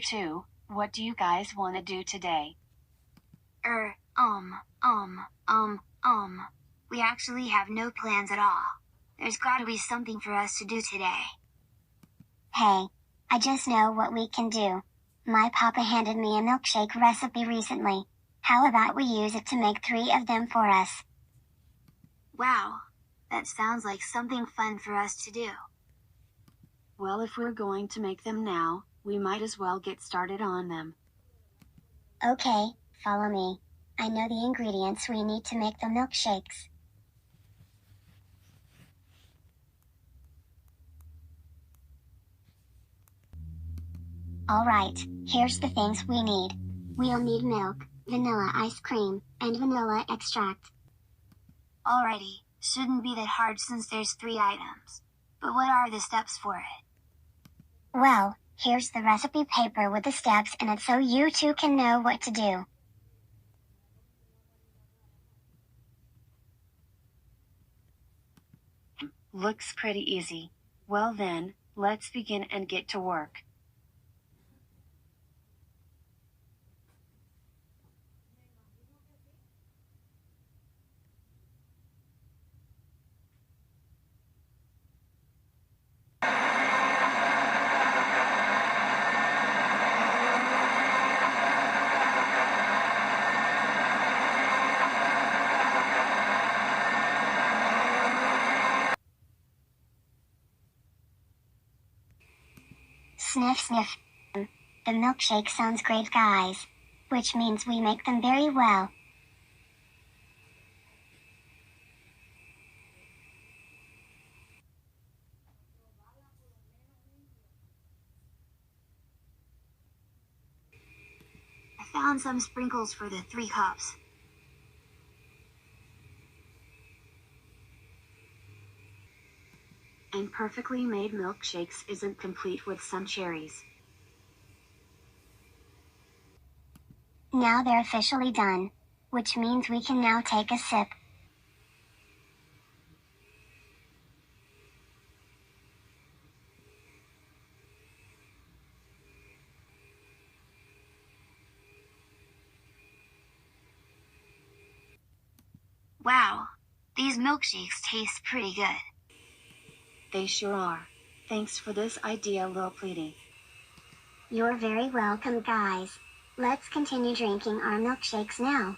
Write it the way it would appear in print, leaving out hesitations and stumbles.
too. What do you guys want to do today? Er, um, um, um, um. We actually have no plans at all. There's gotta be something for us to do today. Hey, I just know what we can do. My papa handed me a milkshake recipe recently. How about we use it to make 3 of them for us? Wow, that sounds like something fun for us to do. Well, if we're going to make them now, we might as well get started on them. Okay, follow me. I know the ingredients we need to make the milkshakes. Alright, here's the things we need. We'll need milk, vanilla ice cream, and vanilla extract. Alrighty, shouldn't be that hard since there's 3 items. But what are the steps for it? Well, here's the recipe paper with the steps in it so you two can know what to do. Looks pretty easy. Well then, let's begin and get to work. Sniff sniff. The milkshake sounds great, guys. Which means we make them very well. I found some sprinkles for the 3 cups. And perfectly made milkshakes isn't complete with some cherries. Now they're officially done. Which means we can now take a sip. Wow, these milkshakes taste pretty good. They sure are. Thanks for this idea, Lil'Petey. You're very welcome, guys. Let's continue drinking our milkshakes now.